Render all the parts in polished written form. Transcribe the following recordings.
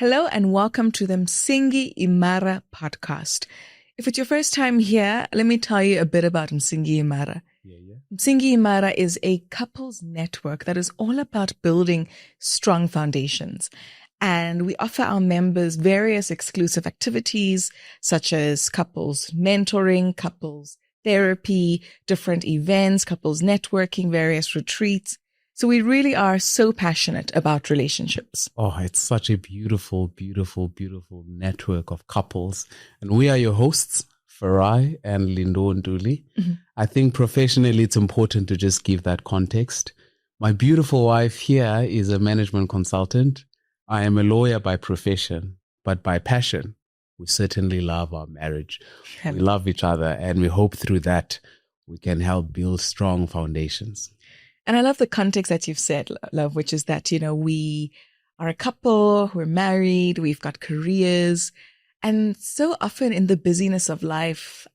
Hello and welcome to the Msingi Imara podcast. If it's your first time here, let me tell you a bit about Msingi Imara. Msingi Imara is a couples network that is all about building strong foundations. And we offer our members various exclusive activities such as couples mentoring, couples therapy, different events, couples networking, various retreats. So we really are so passionate about relationships. Oh, it's such a beautiful, beautiful, beautiful network of couples. And we are your hosts, Farai and Lindo Nduli. Mm-hmm. I think professionally, it's important to just give that context. My beautiful wife here is a management consultant. I am a lawyer by profession, but by passion, we certainly love our marriage. We love each other, and we hope through that we can help build strong foundations. And I love the context that you've said, love, which is that, we are a couple, we're married, we've got careers. And so often in the busyness of life,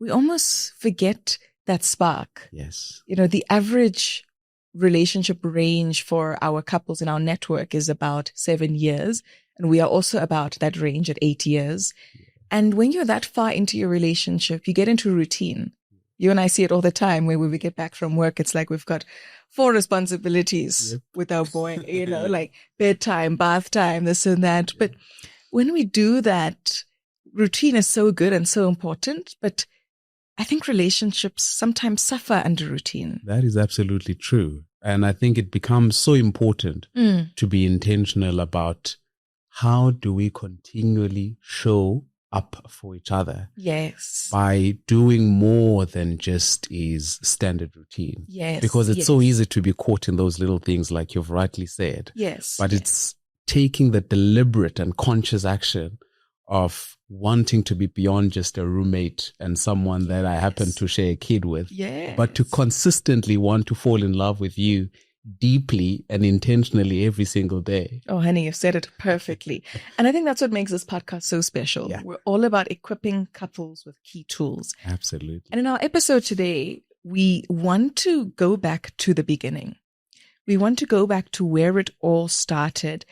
we almost forget that spark. Yes. The average relationship range for our couples in our network is about 7 years. And we are also about that range at 8 years. Yeah. And when you're that far into your relationship, you get into routine. You and I see it all the time where when we get back from work, it's like we've got 4 responsibilities with our boy, like bedtime, bath time, this and that. But when we do that, routine is so good and so important. But I think relationships sometimes suffer under routine. That is absolutely true. And I think it becomes so important to be intentional about how do we continually show up for each other. Yes. By doing more than just is standard routine. Yes. Because it's so easy to be caught in those little things like you've rightly said. Yes. But it's taking the deliberate and conscious action of wanting to be beyond just a roommate and someone that I happen to share a kid with. Yes. But to consistently want to fall in love with you deeply and intentionally every single day. Oh, honey, you've said it perfectly. And I think that's what makes this podcast so special. Yeah. We're all about equipping couples with key tools. Absolutely. And in our episode today, we want to go back to the beginning. We want to go back to where it all started,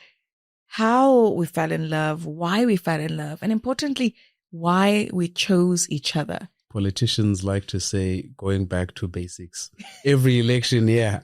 how we fell in love, why we fell in love, and importantly, why we chose each other. Politicians like to say going back to basics. Every election year,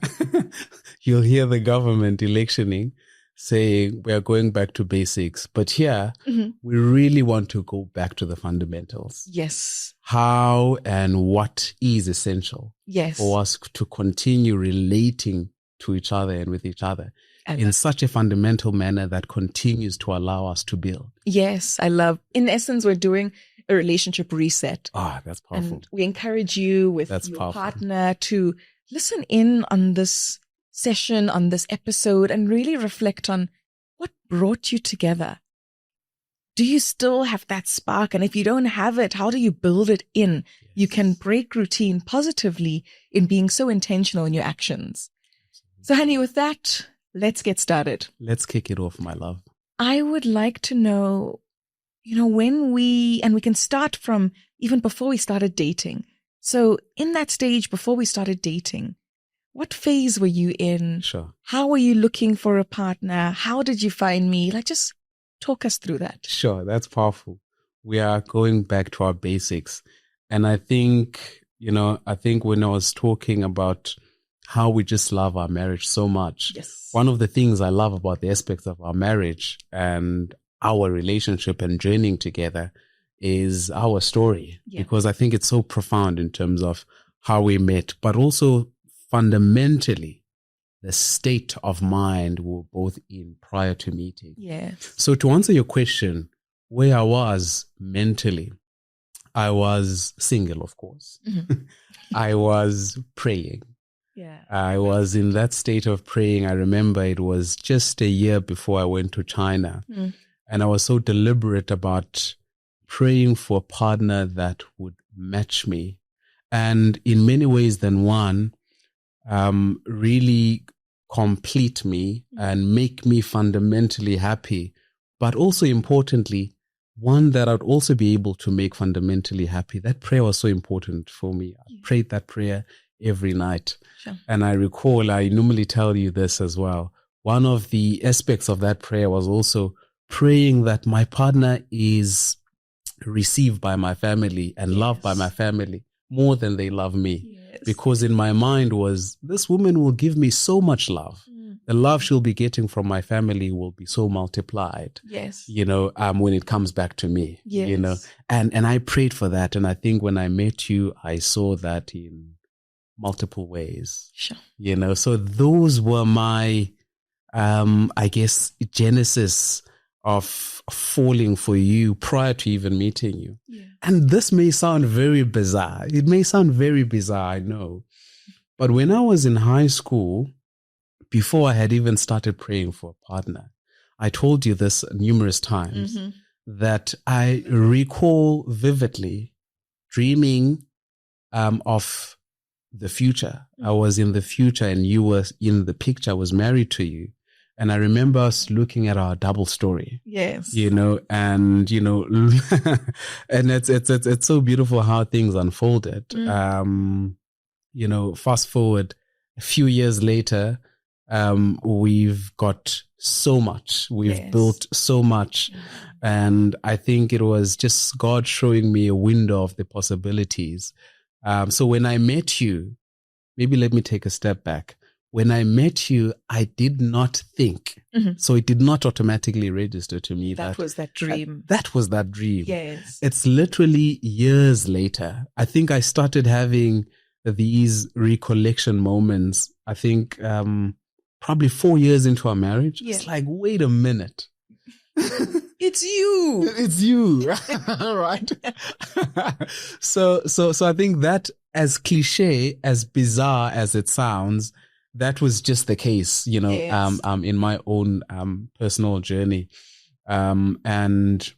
you'll hear the government electioning saying we are going back to basics. But here, we really want to go back to the fundamentals. Yes. How and what is essential for us to continue relating to each other and with each other in such a fundamental manner that continues to allow us to build. Yes, I love. In essence, we're doing a relationship reset. Ah, that's powerful. And we encourage you with your partner to listen in on this session, on this episode, and really reflect on what brought you together. Do you still have that spark? And if you don't have it, how do you build it in? Yes. You can break routine positively in being so intentional in your actions. So, honey, with that, let's get started. Let's kick it off, my love. I would like to know, when we can start from even before we started dating. So in that stage, before we started dating, what phase were you in? Sure. How were you looking for a partner? How did you find me? Just talk us through that. Sure. That's powerful. We are going back to our basics. And I think, when I was talking about how we just love our marriage so much. Yes. One of the things I love about the aspects of our marriage and our relationship and journeying together is our story. Yeah. Because I think it's so profound in terms of how we met, but also fundamentally the state of mind we were both in prior to meeting. Yes. So to answer your question, where I was mentally, I was single, of course. Mm-hmm. I was praying. Yeah. I was in that state of praying. I remember it was just a year before I went to China. And I was so deliberate about praying for a partner that would match me. And in many ways than one, really complete me and make me fundamentally happy. But also importantly, one that I'd also be able to make fundamentally happy. That prayer was so important for me. I prayed that prayer every night. Sure. And I recall, I normally tell you this as well, one of the aspects of that prayer was also praying that my partner is received by my family and loved by my family more than they love me. Yes. Because in my mind was, this woman will give me so much love. The love she'll be getting from my family will be so multiplied. Yes. When it comes back to me. Yes. And I prayed for that. And I think when I met you, I saw that in multiple ways. Sure. So those were my, I guess, genesis of falling for you prior to even meeting you. Yeah. And this may sound very bizarre. It may sound very bizarre, I know. But when I was in high school, before I had even started praying for a partner, I told you this numerous times, that I recall vividly dreaming of the future. I was in the future and you were in the picture. I was married to you. And I remember us looking at our double story. Yes. And and it's so beautiful how things unfolded. Fast forward a few years later, we've got so much. We've built so much. And I think it was just God showing me a window of the possibilities. So when I met you, maybe let me take a step back. When I met you, I did not think. So it did not automatically register to me that was that dream. That was that dream. Yes. It's literally years later. I think I started having these recollection moments. I think probably 4 years into our marriage. Yeah. It's like, wait a minute. It's you. It's you. Right. So I think that, as cliche, as bizarre as it sounds, that was just the case, in my own personal journey. And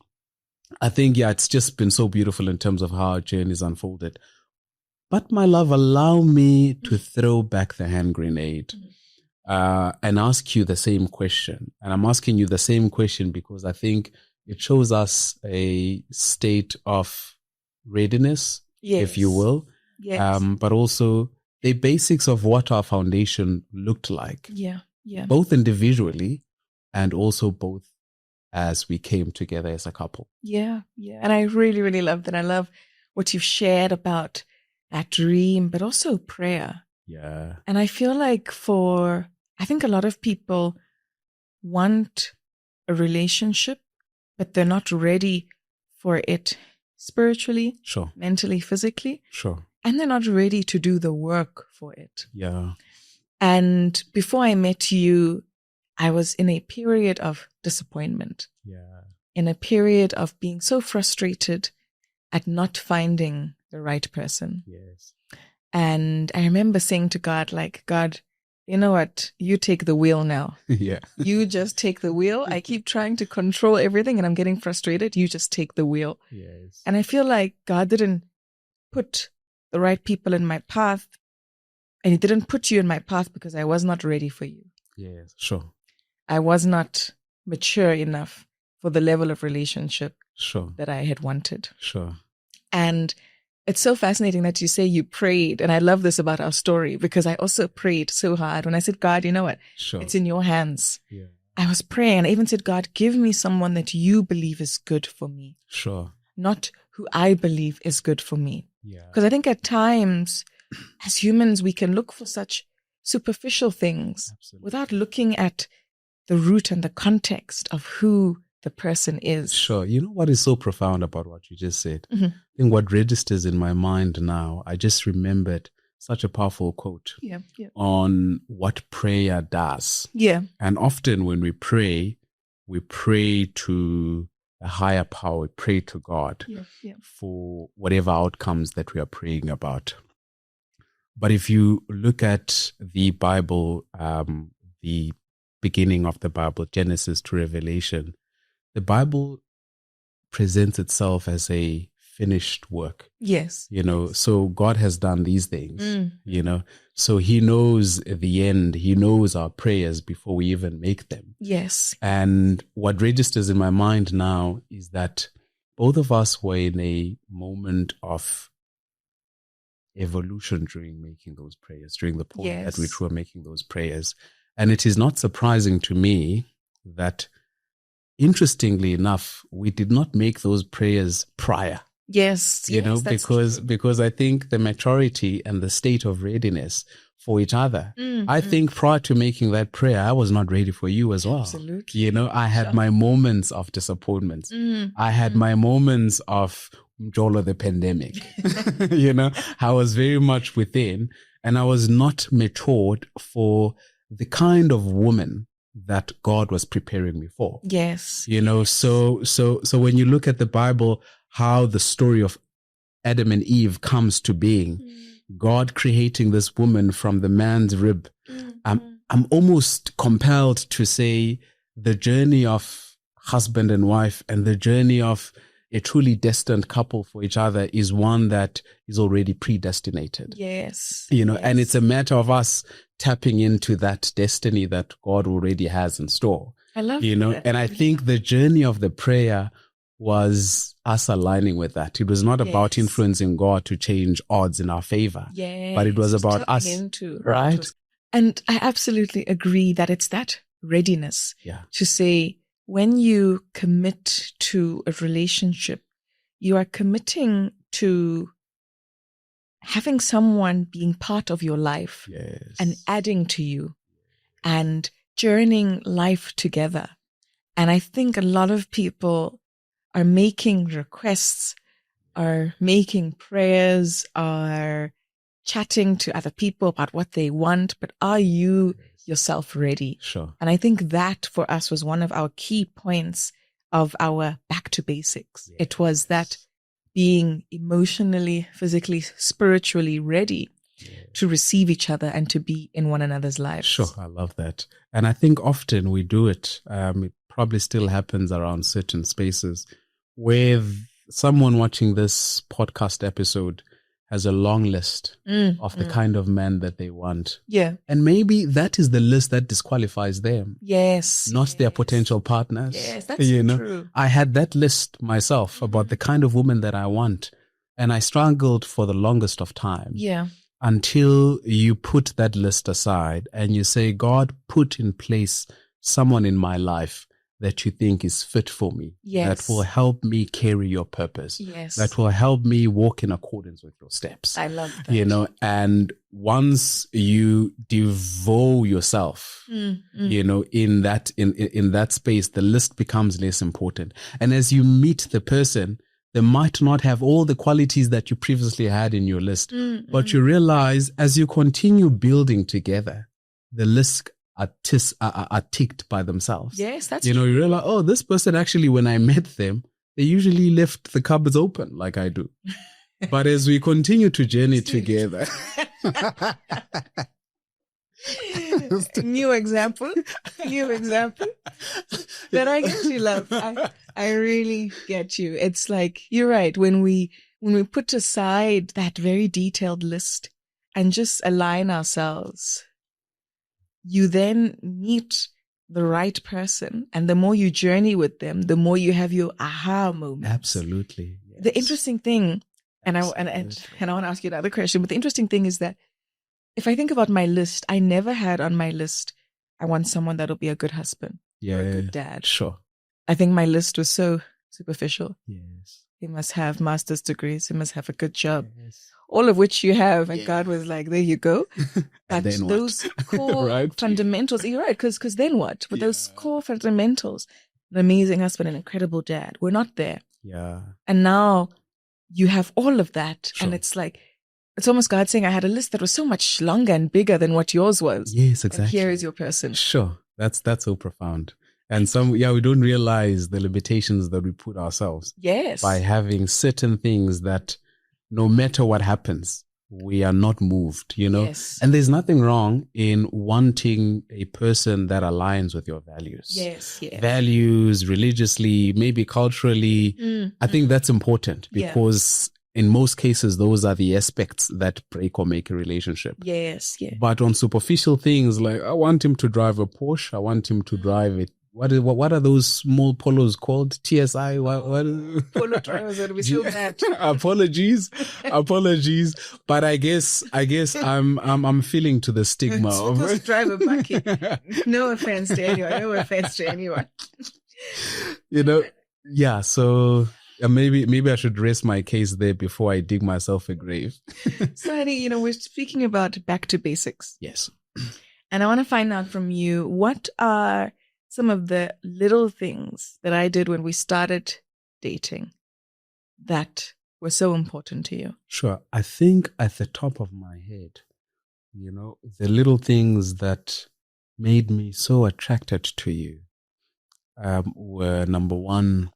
I think, it's just been so beautiful in terms of how our journeys unfolded. But my love, allow me to throw back the hand grenade and ask you the same question. And I'm asking you the same question because I think it shows us a state of readiness, if you will. Yes. But also the basics of what our foundation looked like. Yeah. Both individually and also both as we came together as a couple. Yeah. And I really, really love that. I love what you've shared about that dream, but also prayer. Yeah. And I feel like I think a lot of people want a relationship, but they're not ready for it spiritually, mentally, physically. And they're not ready to do the work for it. Yeah. And before I met you, I was in a period of disappointment. Yeah. In a period of being so frustrated at not finding the right person. Yes. And I remember saying to God, God, you know what? You take the wheel now. Yeah. You just take the wheel. I keep trying to control everything and I'm getting frustrated. You just take the wheel. Yes. And I feel like God didn't put the right people in my path. And He didn't put you in my path because I was not ready for you. Yes, sure. I was not mature enough for the level of relationship that I had wanted. Sure. And it's so fascinating that you say you prayed. And I love this about our story because I also prayed so hard when I said, God, you know what? It's in your hands. Yeah. I was praying and I even said, God, give me someone that you believe is good for me. Sure. Not who I believe is good for me. Yeah. Because I think at times as humans, we can look for such superficial things without looking at the root and the context of who the person is. Sure. You know what is so profound about what you just said? Mm-hmm. I think what registers in my mind now, I just remembered such a powerful quote on what prayer does. Yeah. And often when we pray to a higher power, we pray to God for whatever outcomes that we are praying about. But if you look at the Bible, the beginning of the Bible, Genesis to Revelation, the Bible presents itself as a finished work. Yes. So God has done these things, so He knows the end. He knows our prayers before we even make them. Yes. And what registers in my mind now is that both of us were in a moment of evolution during making those prayers, during the point at which we were making those prayers. And it is not surprising to me that, interestingly enough, we did not make those prayers prior. Yes, That's because I think the maturity and the state of readiness for each other. I think prior to making that prayer, I was not ready for you as well. Absolutely. I had my moments of disappointments. I had my moments of Jolo the pandemic. I was very much within, and I was not matured for the kind of woman that God was preparing me for. Yes. So when you look at the Bible, how the story of Adam and Eve comes to being, God creating this woman from the man's rib. I'm almost compelled to say the journey of husband and wife and the journey of a truly destined couple for each other is one that is already predestinated. Yes. And it's a matter of us tapping into that destiny that God already has in store. I love that. And I think the journey of the prayer was us aligning with that. It was not about influencing God to change odds in our favor, but it was about us, right? And I absolutely agree that it's that readiness to say, when you commit to a relationship, you are committing to having someone being part of your life and adding to you and journeying life together. And I think a lot of people are making requests, are making prayers, are chatting to other people about what they want, but are you yourself ready? Sure. And I think that for us was one of our key points of our back to basics. It was that being emotionally, physically, spiritually ready to receive each other and to be in one another's lives. Sure. I love that. And I think often we do it. It probably still happens around certain spaces where someone watching this podcast episode has a long list of the kind of man that they want. Yeah. And maybe that is the list that disqualifies them. Yes. Not their potential partners. Yes, that's true. I had that list myself about the kind of woman that I want. And I struggled for the longest of time. Yeah. Until you put that list aside and you say, God, put in place someone in my life that you think is fit for me, that will help me carry your purpose, that will help me walk in accordance with your steps. I love that. And once you devote yourself, in that space, the list becomes less important. And as you meet the person, they might not have all the qualities that you previously had in your list, but you realize as you continue building together, the list are ticked by themselves. Yes, that's true. You realize, oh, this person actually, when I met them, they usually left the cupboards open like I do. But as we continue to journey together. New example that I get you, love. I really get you. It's like, you're right. When we put aside that very detailed list and just align ourselves, you then meet the right person. And the more you journey with them, the more you have your aha moments. Absolutely. Yes. The interesting thing, and I want to ask you another question, but the interesting thing is that if I think about my list, I never had on my list, I want someone that'll be a good husband or a good dad. Sure. I think my list was so superficial. Yes. He must have master's degrees. He must have a good job. Yes. All of which you have. And God was like, there you go. But those core fundamentals, you're right, because then what? But those core fundamentals, an amazing husband, an incredible dad, we're not there. Yeah. And now you have all of that. Sure. And it's like, it's almost God saying, I had a list that was so much longer and bigger than what yours was. Yes, exactly. And here is your person. Sure. That's so profound. And we don't realize the limitations that we put ourselves. Yes. By having certain things that no matter what happens, we are not moved, Yes. And there's nothing wrong in wanting a person that aligns with your values. Yes. Values, religiously, maybe culturally. I think that's important because in most cases, those are the aspects that break or make a relationship. Yes. But on superficial things, like I want him to drive a Porsche, I want him to drive what are those small polos called? TSI? What? Polo drivers are we still that? Apologies. But I guess I'm feeling to the stigma of Supposed to drive a bucket. No offense to anyone. Yeah. So maybe I should rest my case there before I dig myself a grave. So, honey, we're speaking about back to basics. Yes. And I want to find out from you, what are some of the little things that I did when we started dating that were so important to you? Sure. I think at the top of my head, the little things that made me so attracted to you were, number one,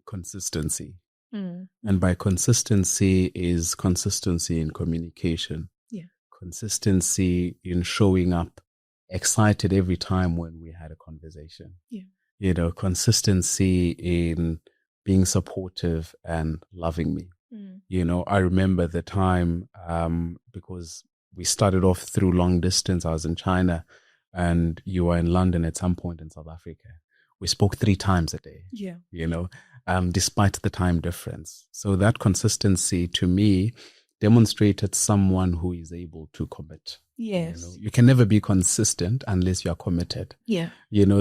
consistency. And by consistency is consistency in communication. Yeah. Consistency in showing up excited every time when we had a conversation. Yeah. Consistency in being supportive and loving me. I remember the time because we started off through long distance. I was in China and you were in London at some point in South Africa. We spoke 3 times a day. Yeah. Despite the time difference. So that consistency to me demonstrated someone who is able to commit. Yes. You can never be consistent unless you are committed. Yeah.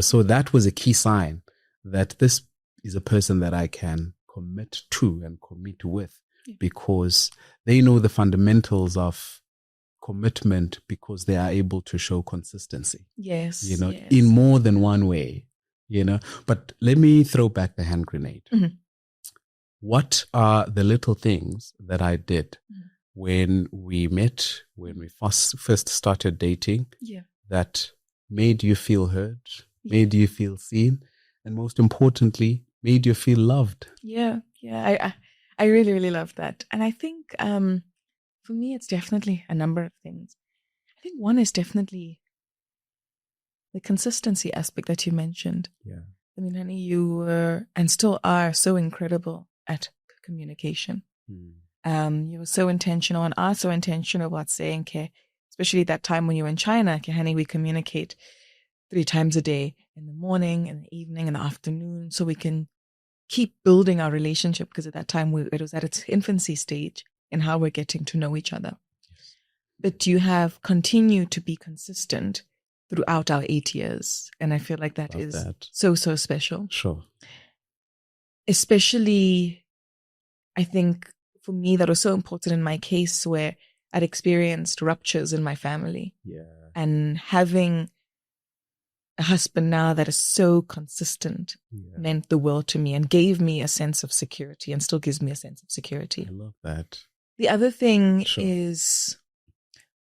So that was a key sign that this is a person that I can commit to and commit with, because they know the fundamentals of commitment, because they are able to show consistency. Yes. In more than one way. But let me throw back the hand grenade. Mm-hmm. What are the little things that I did when we met, when we first started dating, that made you feel heard, made you feel seen, and most importantly, made you feel loved? Yeah. I really, really love that. And I think for me, it's definitely a number of things. I think one is definitely the consistency aspect that you mentioned. Yeah. I mean, honey, you were and still are so incredible at communication. You were so intentional and are so intentional about saying, okay, especially that time when you were in China, okay, honey, we communicate 3 times a day, in the morning, in the evening, in the afternoon, so we can keep building our relationship, because at that time it was at its infancy stage in how we're getting to know each other. Yes. But you have continued to be consistent throughout our 8 years. And I feel like that is so special. Sure. Especially, I think for me, that was so important in my case where I'd experienced ruptures in my family. Yeah. And having a husband now that is so consistent meant the world to me and gave me a sense of security, and still gives me a sense of security. I love that. The other thing is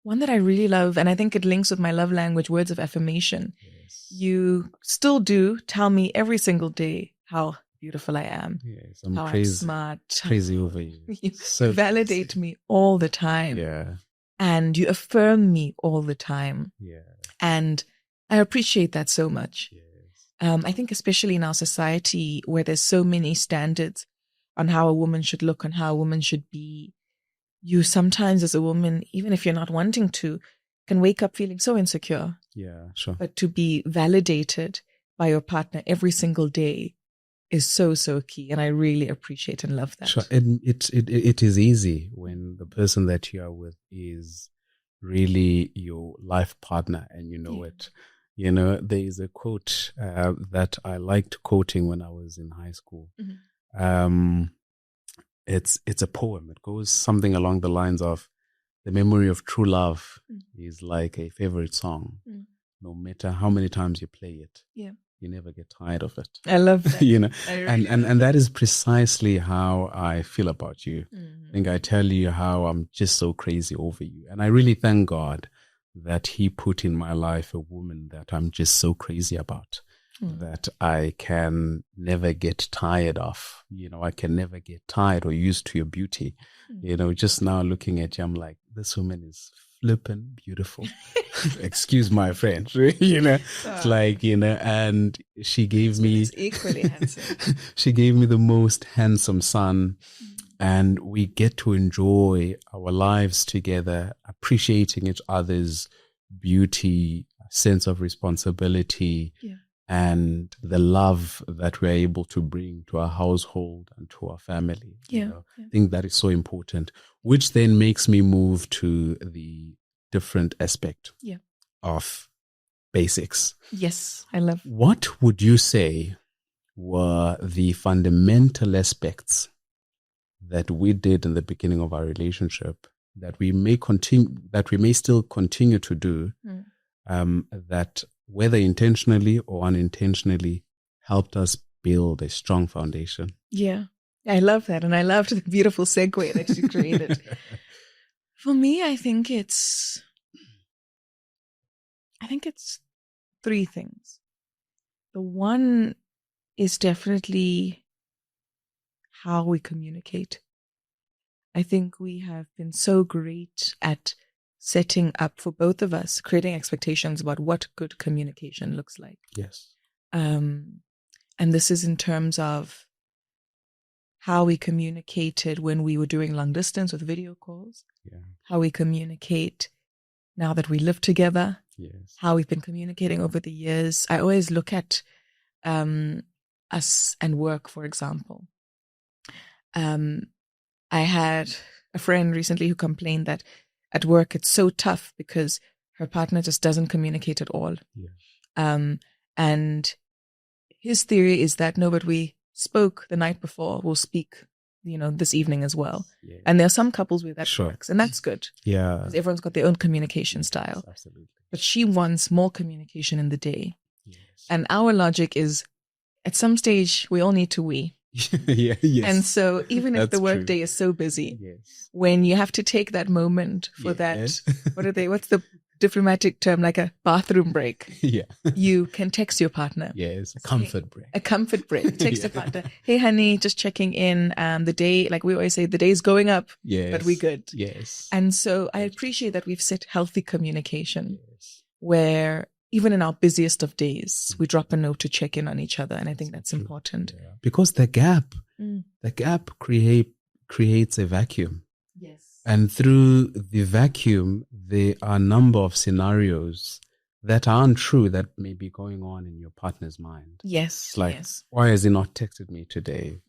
one that I really love, and I think it links with my love language, words of affirmation. Yes. You still do tell me every single day how beautiful I am. Yes, I'm how crazy, I'm smart. Crazy over you. You so validate me all the time. Yeah. And you affirm me all the time. Yeah. And I appreciate that so much. Yes. I think especially in our society where there's so many standards on how a woman should look and how a woman should be, you sometimes as a woman, even if you're not wanting to, can wake up feeling so insecure. Yeah, sure. But to be validated by your partner every single day is so key. And I really appreciate and love that. Sure. And it is easy when the person that you are with is really your life partner and you know it. There is a quote that I liked quoting when I was in high school. Mm-hmm. It's a poem. It goes something along the lines of, the memory of true love is like a favorite song. No matter how many times you play it, you never get tired of it. I love that. And that is precisely how I feel about you. Mm-hmm. I think I tell you how I'm just so crazy over you. And I really thank God that He put in my life a woman that I'm just so crazy about. That I can never get tired of. I can never get tired or used to your beauty. Just now looking at you, I'm like, this woman is flippin' beautiful. Excuse my French. It's like, and she gave me equally handsome. She gave me the most handsome son. And we get to enjoy our lives together, appreciating each other's beauty, sense of responsibility. and the love that we're able to bring to our household and to our family. Yeah. I think that is so important, which then makes me move to the different aspect of basics. Yes, I love. What would you say were the fundamental aspects that we did in the beginning of our relationship that we may still continue to do, that whether intentionally or unintentionally helped us build a strong foundation? Yeah, I love that. And I loved the beautiful segue that you created. For me, I think it's three things. The one is definitely how we communicate. I think we have been so great at setting up for both of us, creating expectations about what good communication looks like. Yes. And this is in terms of how we communicated when we were doing long distance with video calls, how we communicate now that we live together, how we've been communicating over the years. I always look at us and work, for example. I had a friend recently who complained that at work it's so tough because her partner just doesn't communicate at all. And his theory is that, no, but we spoke the night before, we'll speak, this evening as well. And there are some couples where that works, and that's good. Yeah. Because everyone's got their own communication style. Absolutely. But she wants more communication in the day. And our logic is, at some stage, we all need to wee. And so even if the workday is so busy, when you have to take that moment for that, what's the diplomatic term, like a bathroom break? You can text your partner. Yes, a comfort break. A comfort break. Text your partner. Hey, honey, just checking in. The day, like we always say, the day's going up, but we good. Yes. And so I appreciate that we've set healthy communication where even in our busiest of days, we drop a note to check in on each other. And I think that's important. Because the gap creates a vacuum. Yes. And through the vacuum, there are a number of scenarios that aren't true that may be going on in your partner's mind. Yes. It's like, why has he not texted me today?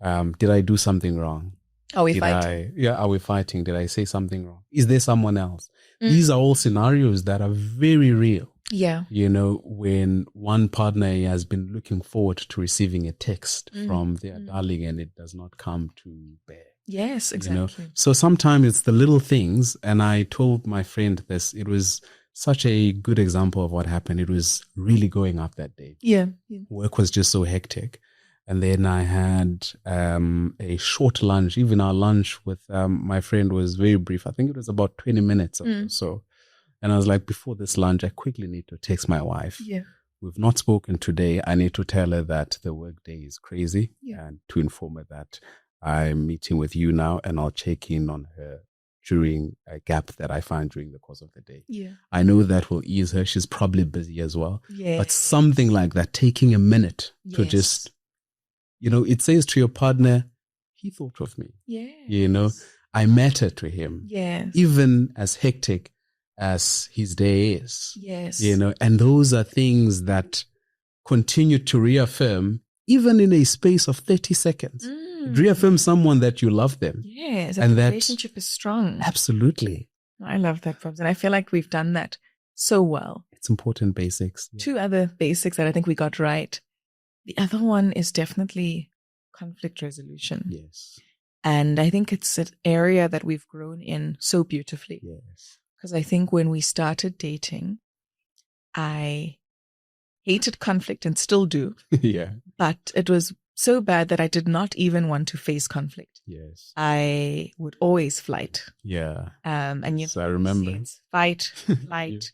Did I do something wrong? Are we fighting? Are we fighting? Did I say something wrong? Is there someone else? These are all scenarios that are very real. Yeah. When one partner has been looking forward to receiving a text from their darling and it does not come to bear. Yes, exactly. So sometimes it's the little things. And I told my friend this, it was such a good example of what happened. It was really going up that day. Yeah. Work was just so hectic. And then I had a short lunch. Even our lunch with my friend was very brief. I think it was about 20 minutes or so. And I was like, before this lunch, I quickly need to text my wife. Yeah. We've not spoken today. I need to tell her that the work day is crazy and to inform her that I'm meeting with you now and I'll check in on her during a gap that I find during the course of the day. Yeah. I know that will ease her. She's probably busy as well. Yeah. But something like that, taking a minute to just, it says to your partner, he thought of me. Yeah. I matter to him. Yes. Even as hectic as his day is. Yes. And those are things that continue to reaffirm, even in a space of 30 seconds. It reaffirms someone that you love them. Yes. And the that relationship is strong. Absolutely. I love that, Probs. And I feel like we've done that so well. It's important basics. Yeah. Two other basics that I think we got right. The other one is definitely conflict resolution. Yes. And I think it's an area that we've grown in so beautifully. Yes. Because I think when we started dating, I hated conflict and still do. Yeah. But it was so bad that I did not even want to face conflict. Yes. I would always flight. Yeah. And so I remember. It's fight, flight,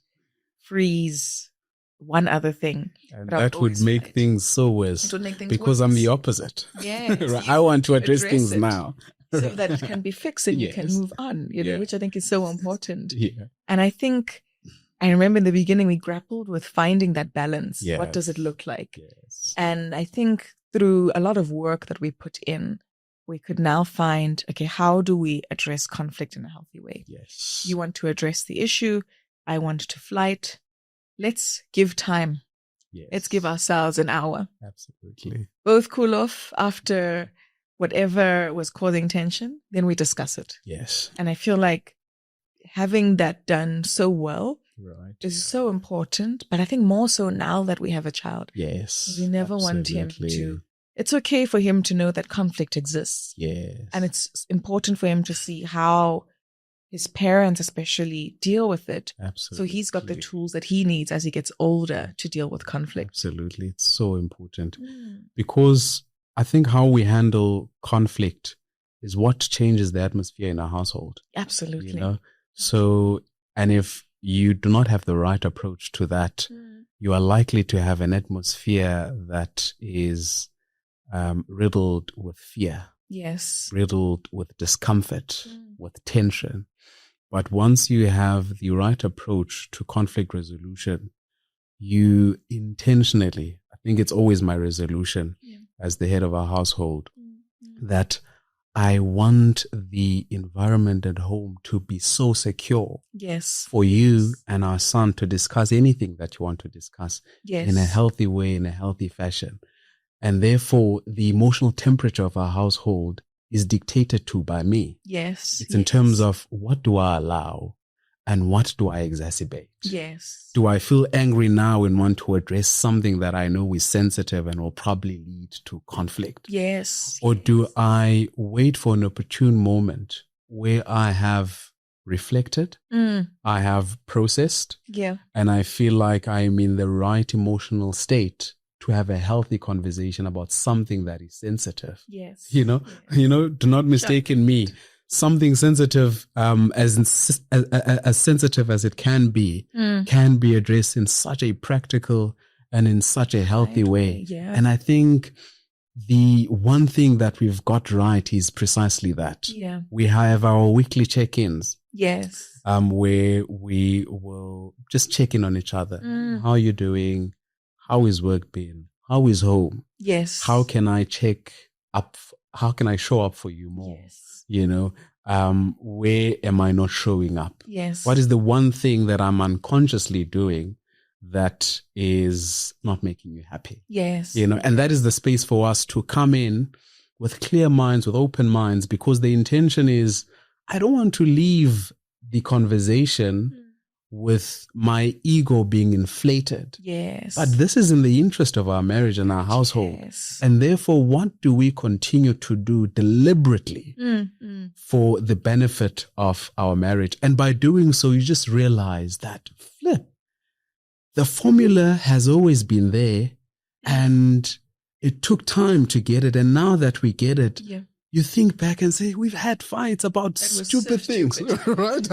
freeze, one other thing. And that would make things so worse. It would make things because worse. I'm the opposite. Yes. Right. I want to address things now. So that it can be fixed and you can move on, which I think is so important. Yeah. And I remember in the beginning we grappled with finding that balance. Yes. What does it look like? Yes. And I think through a lot of work that we put in, we could now find, how do we address conflict in a healthy way? Yes. You want to address the issue. I want to flight. Let's give time. Yes. Let's give ourselves an hour. Absolutely. Both cool off after whatever was causing tension. Then we discuss it. Yes. And I feel like having that done so well is so important. But I think more so now that we have a child. Yes. We never want him to. It's okay for him to know that conflict exists. Yes. And it's important for him to see how his parents especially deal with it. Absolutely. So he's got the tools that he needs as he gets older to deal with conflict. Absolutely. It's so important because I think how we handle conflict is what changes the atmosphere in our household. Absolutely. You know? So, and if you do not have the right approach to that, you are likely to have an atmosphere that is riddled with fear. Yes. Riddled with discomfort, with tension. But once you have the right approach to conflict resolution, you intentionally, I think it's always my resolution as the head of our household, that I want the environment at home to be so secure for you and our son to discuss anything that you want to discuss in a healthy way, in a healthy fashion. And therefore, the emotional temperature of our household is dictated to by me. Yes. It's in terms of what do I allow and what do I exacerbate? Yes. Do I feel angry now and want to address something that I know is sensitive and will probably lead to conflict? Yes. Or do I wait for an opportune moment where I have reflected, I have processed, and I feel like I'm in the right emotional state to have a healthy conversation about something that is sensitive. Yes. You know, do not mistake me. Something sensitive, as sensitive as it can be addressed in such a practical and in such a healthy way. Yeah. And I think the one thing that we've got right is precisely that. Yeah. We have our weekly check-ins. Yes. Where we will just check in on each other. How are you doing? How is work been? How is home? Yes. How can I check up? How can I show up for you more? Yes. You know, where am I not showing up? Yes. What is the one thing that I'm unconsciously doing that is not making you happy? Yes. You know, and that is the space for us to come in with clear minds, with open minds, because the intention is, I don't want to leave the conversation with my ego being inflated. Yes. But this is in the interest of our marriage and our household. Yes. And therefore, what do we continue to do deliberately for the benefit of our marriage? And by doing so, you just realize that the formula has always been there and it took time to get it. And now that we get it, you think back and say, we've had fights about stupid things, right?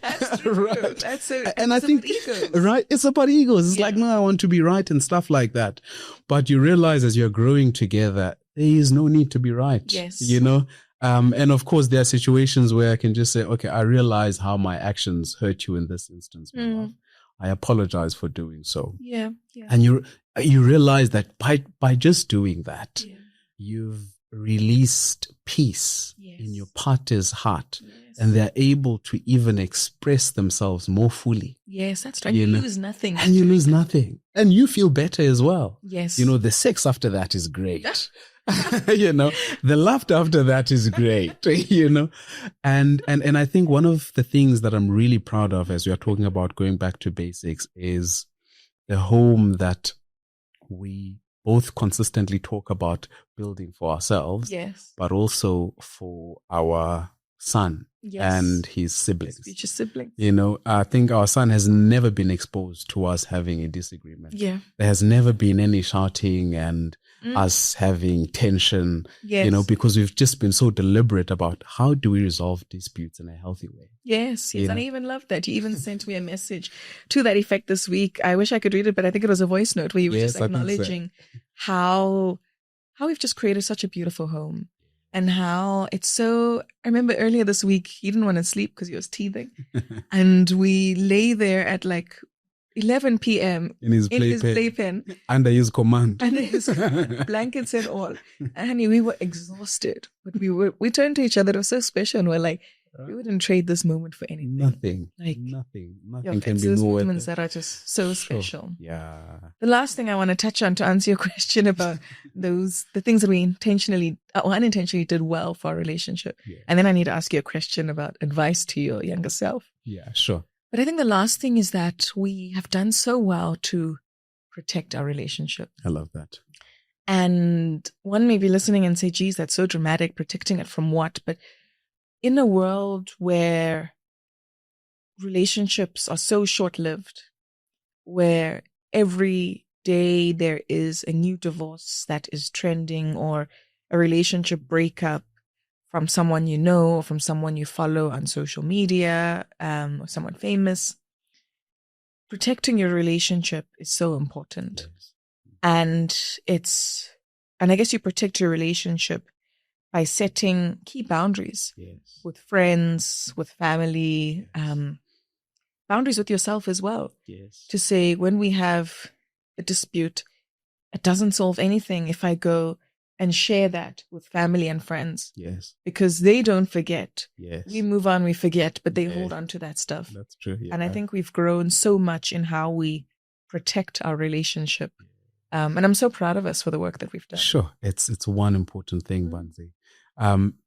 That's true. Right. That's so, and I think, egos. Right, it's about egos. It's like, no, I want to be right and stuff like that. But you realize as you're growing together, there is no need to be right. Yes. You know? And of course, there are situations where I can just say, okay, I realize how my actions hurt you in this instance, my love. I apologize for doing so. Yeah. And you realize that by just doing that, you've released peace in your partner's heart, and they're able to even express themselves more fully. Yes, that's right. You lose nothing. And you lose nothing. And you feel better as well. Yes. You know, the sex after that is great. You know, the laughter after that is great, you know. And I think one of the things that I'm really proud of as we are talking about going back to basics is the home that we both consistently talk about building for ourselves, but also for our son and his siblings. His future siblings. You know, I think our son has never been exposed to us having a disagreement. Yeah. There has never been any shouting and us having tension, you know, because we've just been so deliberate about how do we resolve disputes in a healthy way. Yes. And I even love that. You even sent me a message to that effect this week. I wish I could read it, but I think it was a voice note where you were just acknowledging how we've just created such a beautiful home. And how it's so, I remember earlier this week, he didn't want to sleep because he was teething. And we lay there at like 11 p.m. in his playpen. Under his command. Under his blankets and all. And honey, we were exhausted. But we turned to each other. It was so special. And we're like, We wouldn't trade this moment for anything. Nothing. Nothing can be more moments that are just so special. Yeah. The last thing I want to touch on to answer your question about the things that we intentionally or unintentionally did well for our relationship. Yeah. And then I need to ask you a question about advice to your younger self. Yeah, sure. But I think the last thing is that we have done so well to protect our relationship. I love that. And one may be listening and say, geez, that's so dramatic, protecting it from what? But in a world where relationships are so short-lived, where every day there is a new divorce that is trending or a relationship breakup from someone you know or from someone you follow on social media, or someone famous, protecting your relationship is so important. Yes. And I guess you protect your relationship by setting key boundaries with friends, with family, boundaries with yourself as well. Yes. To say, when we have a dispute, it doesn't solve anything if I go and share that with family and friends. Yes. Because they don't forget. Yes. We move on, we forget, but they hold on to that stuff. That's true. Yeah. And I think we've grown so much in how we protect our relationship. And I'm so proud of us for the work that we've done. Sure. It's one important thing, Banzi.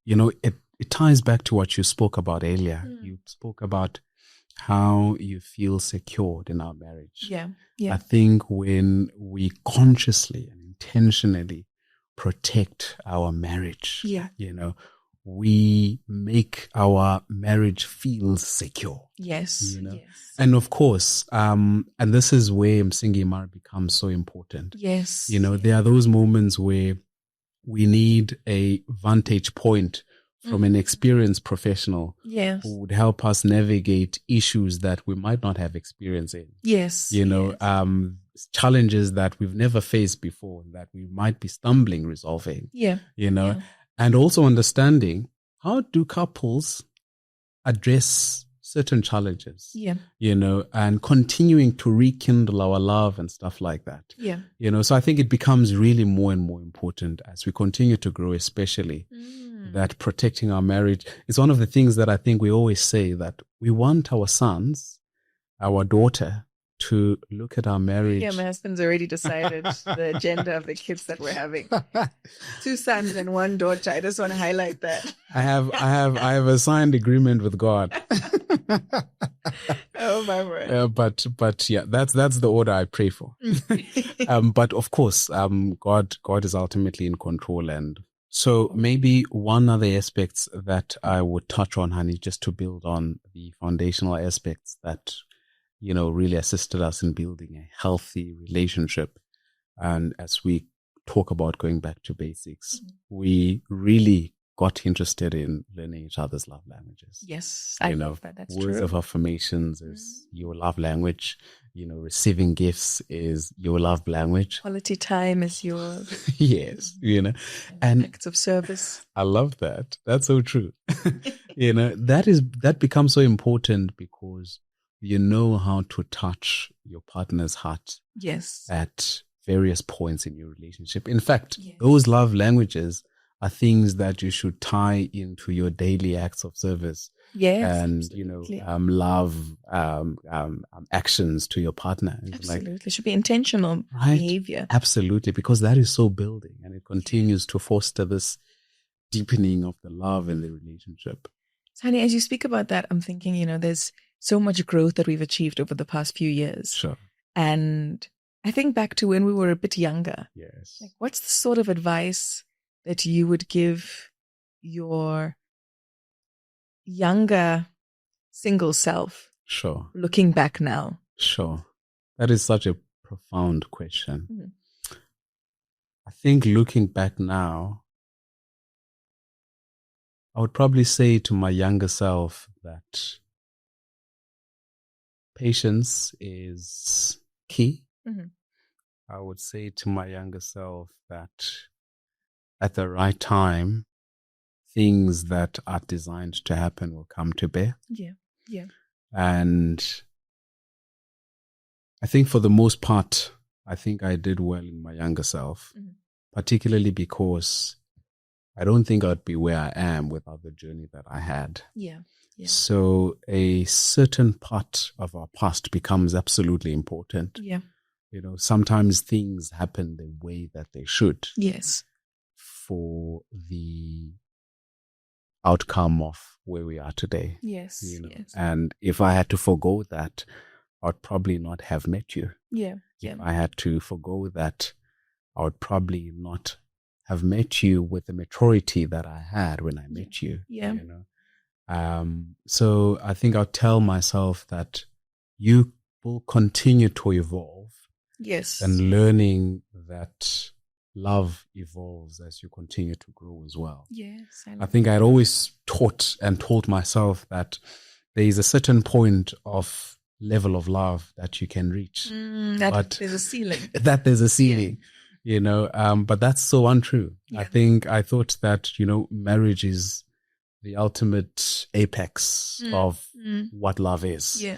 It ties back to what you spoke about earlier. You spoke about how you feel secured in our marriage. Yeah. I think when we consciously and intentionally protect our marriage, we make our marriage feel secure. Yes. Yes. And of course, and this is where Msingi Mara becomes so important. Yes. There are those moments where we need a vantage point from an experienced professional who would help us navigate issues that we might not have experience in. Yes. Challenges that we've never faced before that we might be stumbling resolving. And also understanding, how do couples address certain challenges? And continuing to rekindle our love and stuff like that. So I think it becomes really more and more important as we continue to grow, especially that protecting our marriage is one of the things that I think we always say, that we want our sons, our daughter, to look at our marriage. Yeah, my husband's already decided the gender of the kids that we're having. 2 sons and 1 daughter. I just want to highlight that. I have a signed agreement with God. Oh my word. But yeah, that's the order I pray for. But of course, God is ultimately in control. And so maybe one other aspect that I would touch on, honey, just to build on the foundational aspects that really assisted us in building a healthy relationship. And as we talk about going back to basics, we really got interested in learning each other's love languages. Yes, I love that. That's words true. of affirmations is your love language. Receiving gifts is your love language. Quality time is yours. Yes, and acts of service. I love that. That's so true. That becomes so important because you know how to touch your partner's heart. Yes. At various points in your relationship. In fact, those love languages are things that you should tie into your daily acts of service. Yes. And, love actions to your partner. Absolutely. It should be intentional behavior. Absolutely. Because that is so building and it continues to foster this deepening of the love in the relationship. So, honey, as you speak about that, I'm thinking, there's so much growth that we've achieved over the past few years. Sure. And I think back to when we were a bit younger. Yes. Like, what's the sort of advice that you would give your younger single self? Sure. Looking back now. Sure. That is such a profound question. I think looking back now, I would probably say to my younger self that patience is key. I would say to my younger self that at the right time, things that are designed to happen will come to bear. Yeah. And I think for the most part, I think I did well in my younger self, particularly because I don't think I'd be where I am without the journey that I had. Yeah. Yeah. So a certain part of our past becomes absolutely important. Yeah. Sometimes things happen the way that they should. Yes. For the outcome of where we are today. Yes. Yes. And if I had to forgo that, I'd probably not have met you. Yeah. If I had to forgo that, I would probably not have met you with the maturity that I had when I met you. Yeah. So I think I'll tell myself that you will continue to evolve. Yes. And learning that love evolves as you continue to grow as well. Yes. I think I'd always taught and told myself that there is a certain point of level of love that you can reach. But there's a ceiling. That there's a ceiling, but that's so untrue. Yeah. I think I thought that, marriage is the ultimate apex of what love is. Yeah.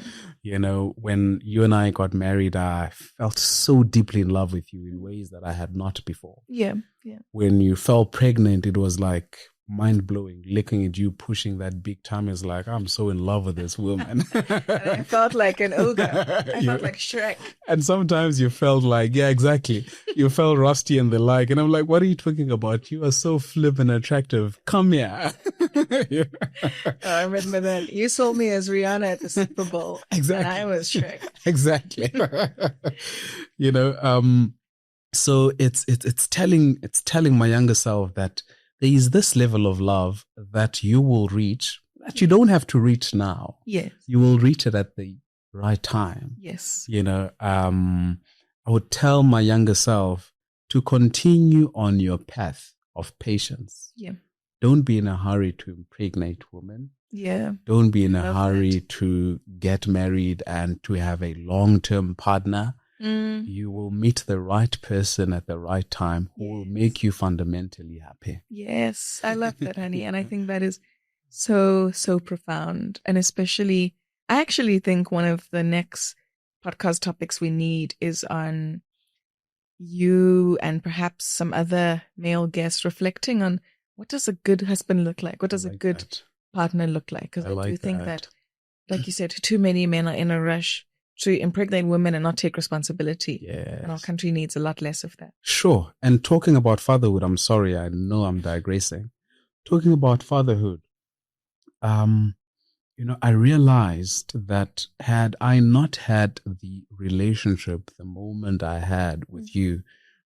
When you and I got married, I felt so deeply in love with you in ways that I had not before. Yeah. Yeah. When you fell pregnant, it was like mind blowing. Looking at you pushing that big tummy is like, I'm so in love with this woman. And I felt like an ogre. I felt like Shrek. And sometimes you felt like, yeah, exactly. You felt rusty and the like. And I'm like, what are you talking about? You are so flip and attractive. Come here. Yeah. I remember that. You sold me as Rihanna at the Super Bowl. Exactly. And I was Shrek. Exactly. So it's telling my younger self that there is this level of love that you will reach, that you don't have to reach now. Yes. You will reach it at the right time. Yes. I would tell my younger self to continue on your path of patience. Yeah. Don't be in a hurry to impregnate women. Yeah. Don't be in a hurry to get married and to have a long-term partner. You will meet the right person at the right time who will make you fundamentally happy. Yes, I love that, honey. And I think that is so, so profound. And especially, I actually think one of the next podcast topics we need is on you and perhaps some other male guests reflecting on what does a good husband look like? What does a good partner look like? Because I do think that, like you said, too many men are in a rush to impregnate women and not take responsibility. Yes. And our country needs a lot less of that. Sure. And talking about fatherhood, I'm sorry, I know I'm digressing. Talking about fatherhood, I realized that had I not had the relationship, the moment I had with you,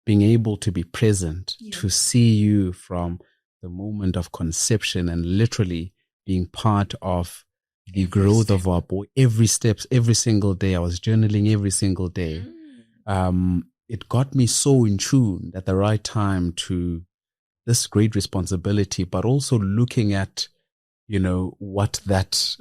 being able to be present, to see you from the moment of conception and literally being part of the growth of our boy, every single day. I was journaling every single day. It got me so in tune at the right time to this great responsibility, but also looking at, what that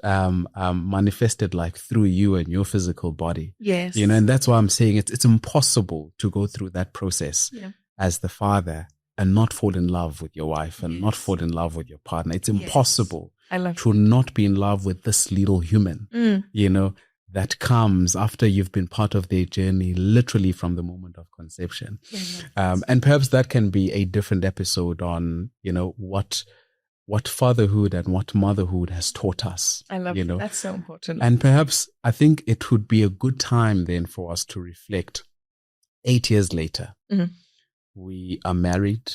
manifested like through you and your physical body. Yes. And that's why I'm saying it's impossible to go through that process as the father and not fall in love with your wife and not fall in love with your partner. It's impossible. I love to not be in love with this little human, that comes after you've been part of their journey, literally from the moment of conception. And perhaps that can be a different episode on, what fatherhood and what motherhood has taught us. I love it. That's so important. And perhaps I think it would be a good time then for us to reflect 8 years later. We are married,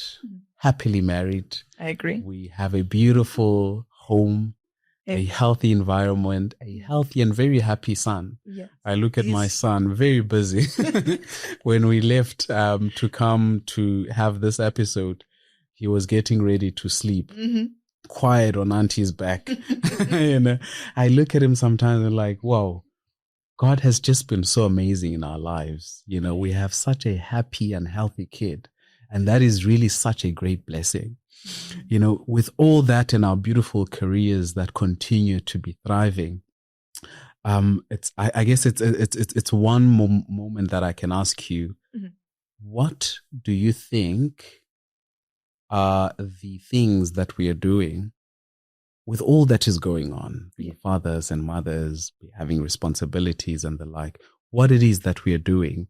happily married. I agree. We have a beautiful home, a healthy environment, a healthy and very happy son. Yes. I look at my son, very busy. When we left to come to have this episode, he was getting ready to sleep, quiet on auntie's back. I look at him sometimes and like, wow, God has just been so amazing in our lives. We have such a happy and healthy kid. And that is really such a great blessing. With all that in our beautiful careers that continue to be thriving, I guess it's one moment that I can ask you, what do you think are the things that we are doing with all that is going on, being fathers and mothers, having responsibilities and the like, what it is that we are doing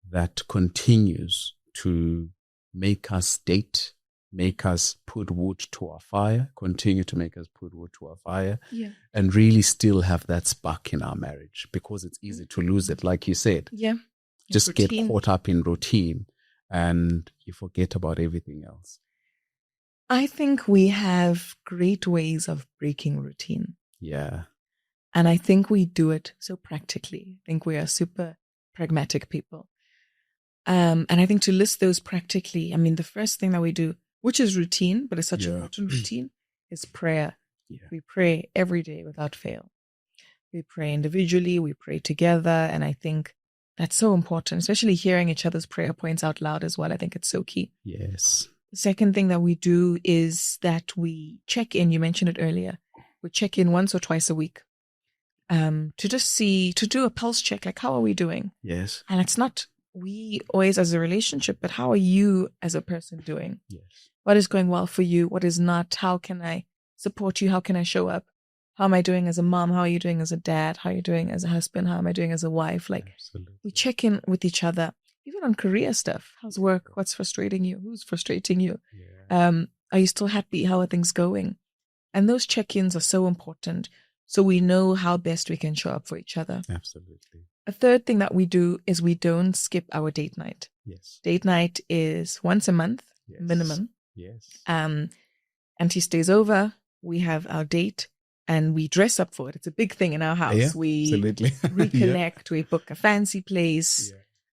that continues to make us date make us put wood to our fire, continue to make us put wood to our fire, Yeah. and really still have that spark in our marriage, because it's easy to lose it. Like you said, Yeah. just get caught up in routine and you forget about everything else. I think we have great ways of breaking routine. Yeah. And I think we do it so practically. I think we are super pragmatic people. And I think to list those practically, I mean, the first thing that we do, which is routine, but it's such a modern routine, is prayer. Yeah. We pray every day without fail. We pray individually, we pray together. And I think that's so important, especially hearing each other's prayer points out loud as well. I think it's so key. Yes. The second thing that we do is that we check in. You mentioned it earlier. We check in once or twice a week to just see, to do a pulse check, like how are we doing? Yes. And it's not we always as a relationship, but how are you as a person doing? Yes. What is going well for you? What is not? How can I support you? How can I show up? How am I doing as a mom? How are you doing as a dad? How are you doing as a husband? How am I doing as a wife? Like, Absolutely. we check in with each other, even on career stuff. How's work? What's frustrating you? Who's frustrating you? Yeah. Are you still happy? How are things going? And those check-ins are so important, so we know how best we can show up for each other. Absolutely. A third thing that we do is we don't skip our date night. Yes. Date night is once a month, Yes. minimum. Yes. And he stays over. We have our date and we dress up for it. It's a big thing in our house. Yeah, We absolutely. reconnect. We book a fancy place.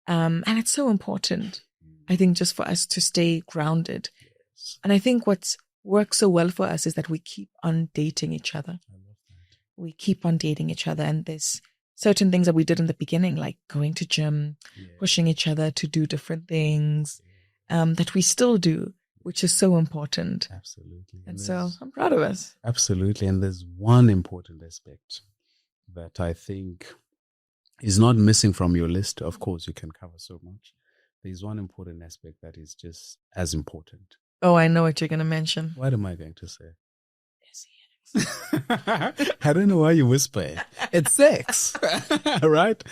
Yeah. And it's so important, I think, just for us to stay grounded. Yes. And I think what's works so well for us is that we keep on dating each other. I love that. We keep on dating each other. And there's certain things that we did in the beginning, like going to gym, pushing each other to do different things, that we still do, which is so important. Absolutely. And so I'm proud of us. Absolutely. And there's one important aspect that I think is not missing from your list. Of course, you can cover so much. There's one important aspect that is just as important. Oh, I know what you're going to mention. What am I going to say? I don't know why you whisper it. It's sex, right?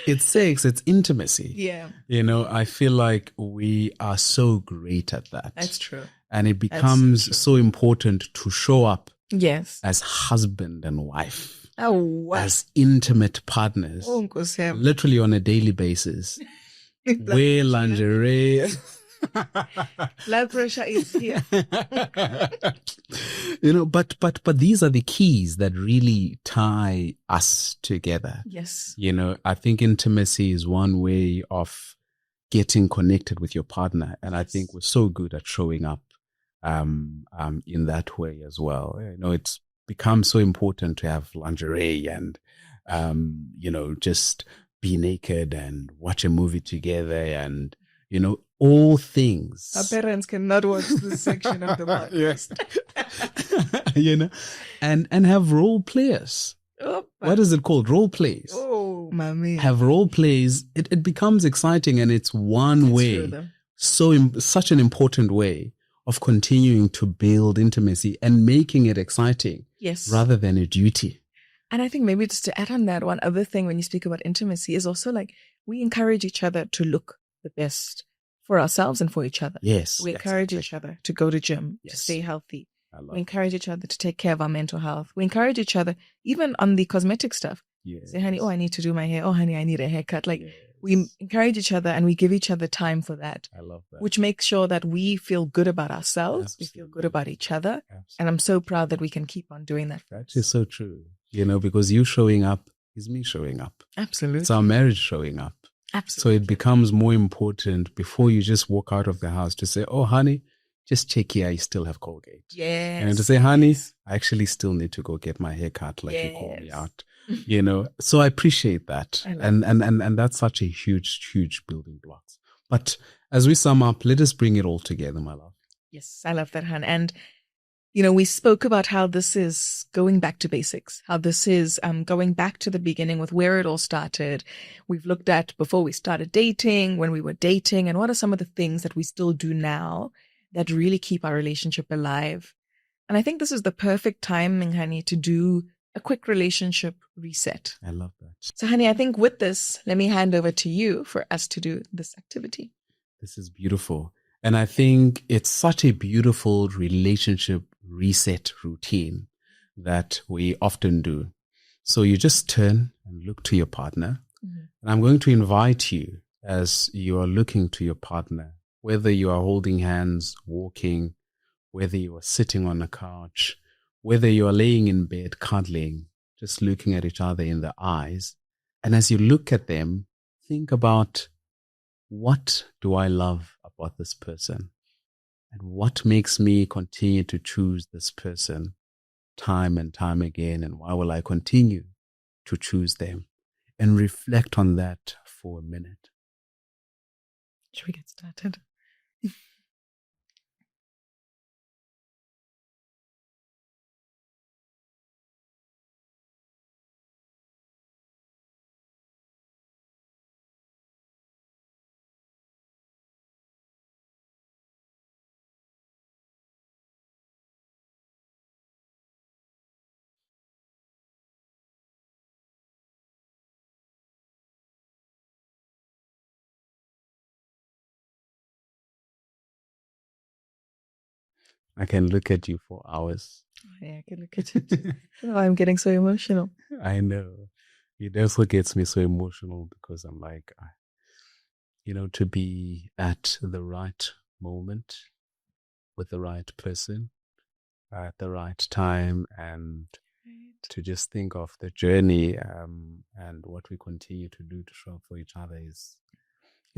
It's sex. It's intimacy. Yeah. You know, I feel like we are so great at that. That's true. And it becomes so important to show up Yes. as husband and wife, Oh, wow. as intimate partners, Oh, Nkosem. literally on a daily basis. Wear lingerie. Blood pressure is here. You know, but these are the keys that really tie us together. Yes. You know, I think intimacy is one way of getting connected with your partner. And I think we're so good at showing up in that way as well. You know, it's become so important to have lingerie and, you know, just be naked and watch a movie together and, you know, all things. Our parents cannot watch this section of the podcast. Yes. You know, and have role players. Oh, What is it called? Role plays. Oh, mommy. Have role plays. It becomes exciting, and it's one way, such an important way of continuing to build intimacy and making it exciting. Yes. Rather than a duty. And I think maybe just to add on that, one other thing when you speak about intimacy is also like we encourage each other to look the best for ourselves and for each other. Yes. We encourage each other to go to gym, Yes. to stay healthy. We We encourage each other to take care of our mental health. We encourage each other, even on the cosmetic stuff. Yes. Say, honey, oh, I need to do my hair. Oh, honey, I need a haircut. Like, Yes. we encourage each other and we give each other time for that, I love that. which makes sure that we feel good about ourselves. Absolutely. We feel good about each other. Absolutely. And I'm so proud that we can keep on doing that. That is so true. You know, because you showing up is me showing up. Absolutely. It's our marriage showing up. Absolutely. So it becomes more important before you just walk out of the house to say, oh, honey, just check here. I still have Colgate. Yes. And to say, honey, I actually still need to go get my hair cut like you called me Yes. out. You know, so I appreciate that. I love And that's such a huge building block. But as we sum up, let us bring it all together, my love. Yes, I love that, Han. And, you know, we spoke about how this is going back to basics, how this is going back to the beginning with where it all started. We've looked at before we started dating, when we were dating, and what are some of the things that we still do now that really keep our relationship alive. And I think this is the perfect time, honey, to do a quick relationship reset. I love that. So, honey, I think with this, let me hand over to you for us to do this activity. This is beautiful. And I think it's such a beautiful relationship reset routine that we often do. So you just turn and look to your partner. Mm-hmm. And I'm going to invite you, as you are looking to your partner, whether you are holding hands, walking, whether you are sitting on a couch, whether you are laying in bed, cuddling, just looking at each other in the eyes. And as you look at them, think about, what do I love about this person? And what makes me continue to choose this person time and time again? And why will I continue to choose them? And reflect on that for a minute. Should we get started? I can look at you for hours. Oh, yeah, I can look at it. Oh, I'm getting so emotional. I know. It also gets me so emotional because I'm like, to be at the right moment with the right person at the right time, and to just think of the journey and what we continue to do to show up for each other is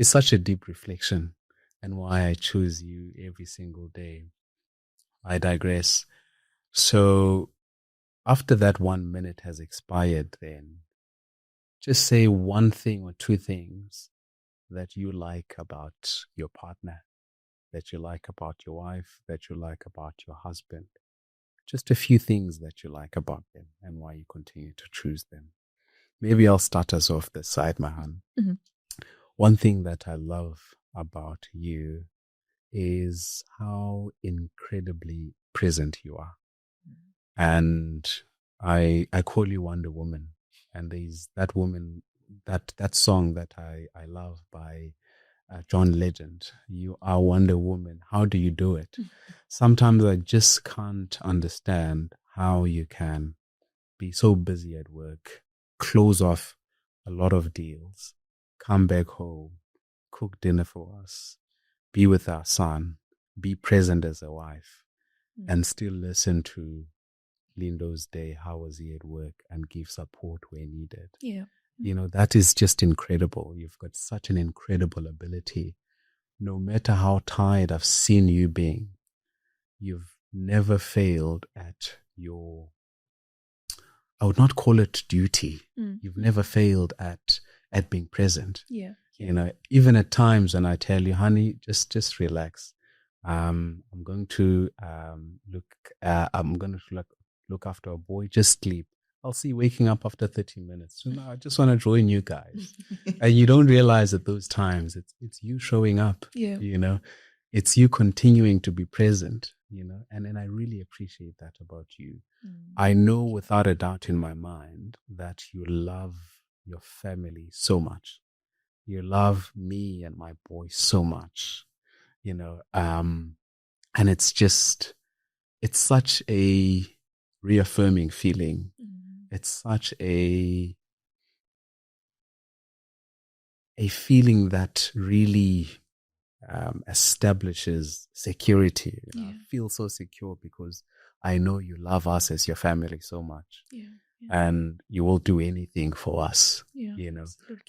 such a deep reflection, and why I choose you every single day. I digress. So after that 1 minute has expired, then just say one thing or two things that you like about your partner, that you like about your wife, that you like about your husband. Just a few things that you like about them and why you continue to choose them. Maybe I'll start us off this side, Mahan. Mm-hmm. One thing that I love about you is how incredibly present you are. And I call you Wonder Woman. And there's that woman, that song that I love by John Legend. You are Wonder Woman. How do you do it? Sometimes I just can't understand how you can be so busy at work, close off a lot of deals, come back home, cook dinner for us, be with our son, be present as a wife, and still listen to Lindo's day, how was he at work, and give support where needed. Yeah. That is just incredible. You've got such an incredible ability. No matter how tired I've seen you being, you've never failed at your, I would not call it duty. You've never failed at being present. Yeah. Even at times when I tell you, honey, just relax. I'm going to look after a boy, just sleep. I'll see you waking up after 30 minutes. So now I just want to join you guys. And you don't realize at those times it's you showing up. Yeah. It's you continuing to be present, and then I really appreciate that about you. I know without a doubt in my mind that you love your family so much. You love me and my boy so much, and it's such a reaffirming feeling. It's such a feeling that really establishes security. I feel so secure because I know you love us as your family so much. And you will do anything for us.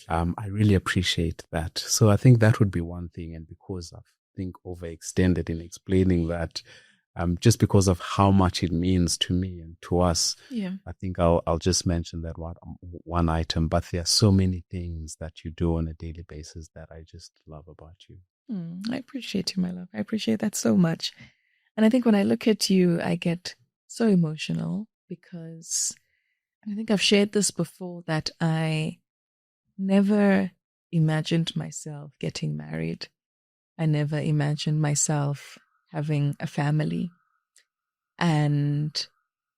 I really appreciate that. So I think that would be one thing. And because I think overextended in explaining that, just because of how much it means to me and to us, I think I'll just mention that one item. But there are so many things that you do on a daily basis that I just love about you. I appreciate you, my love. I appreciate that so much. And I think when I look at you, I get so emotional because, and I think I've shared this before, that I never imagined myself getting married. I never imagined myself having a family. And,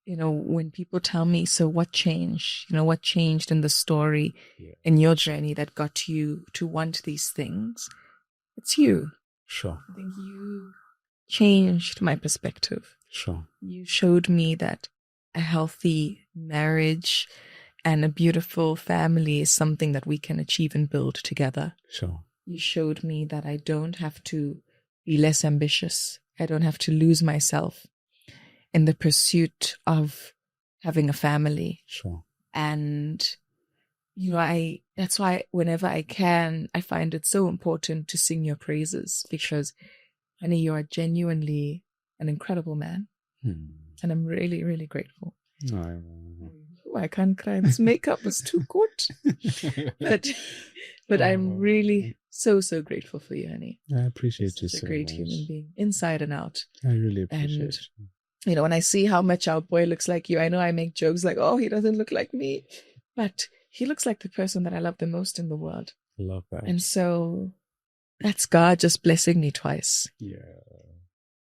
when people tell me, so what changed? What changed in the story, in your journey that got you to want these things? It's you. Sure. I think you changed my perspective. Sure. You showed me that a healthy marriage and a beautiful family is something that we can achieve and build together. Sure. You showed me that I don't have to be less ambitious. I don't have to lose myself in the pursuit of having a family. Sure. And, that's why whenever I can, I find it so important to sing your praises because, honey, you are genuinely an incredible man. And I'm really, really grateful. I can't cry. This makeup was too good. But I'm really so grateful for you, honey. I appreciate you so much. So A great much. Human being, inside and out. I really appreciate you. When I see how much our boy looks like you, I know I make jokes like, oh, he doesn't look like me. But he looks like the person that I love the most in the world. I love that. And so that's God just blessing me twice. Yeah.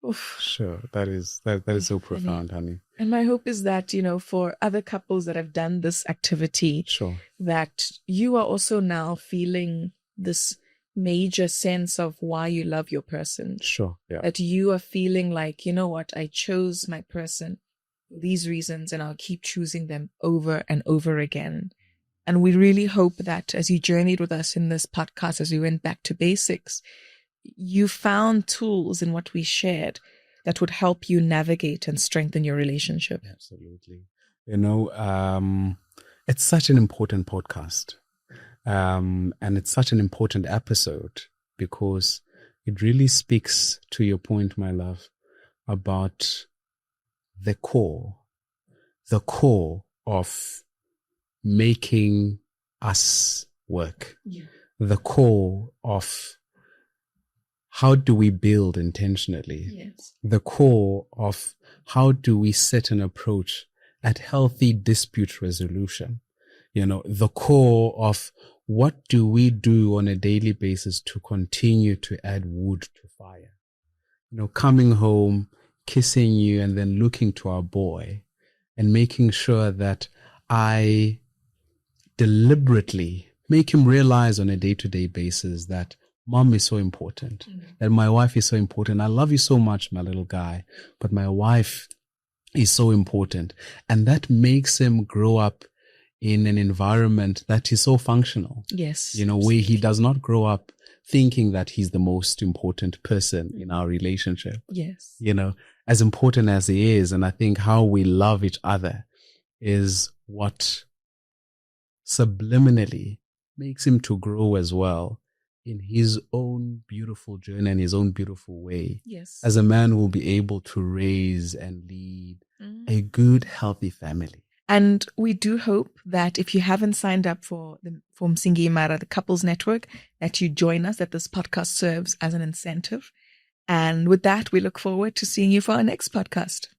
Oof. Sure. That is so profound, honey. And my hope is that, for other couples that have done this activity, sure, that you are also now feeling this major sense of why you love your person. Sure. Yeah. That you are feeling like, you know what, I chose my person for these reasons and I'll keep choosing them over and over again. And we really hope that as you journeyed with us in this podcast, as we went back to basics, you found tools in what we shared that would help you navigate and strengthen your relationship. Absolutely. It's such an important podcast. And it's such an important episode because it really speaks to your point, my love, about the core of making us work. Yeah. The core of how do we build intentionally? Yes. The core of how do we set an approach at healthy dispute resolution? The core of what do we do on a daily basis to continue to add wood to fire? Coming home, kissing you, and then looking to our boy and making sure that I deliberately make him realize on a day-to-day basis that Mom is so important, that my wife is so important. I love you so much, my little guy, but my wife is so important. And that makes him grow up in an environment that is so functional. Yes. Where he does not grow up thinking that he's the most important person in our relationship. Yes. As important as he is. And I think how we love each other is what subliminally makes him to grow as well in his own beautiful journey and his own beautiful way. Yes. As a man who will be able to raise and lead a good, healthy family. And we do hope that if you haven't signed up for Msingi Imara, the Couples Network, that you join us, that this podcast serves as an incentive. And with that, we look forward to seeing you for our next podcast.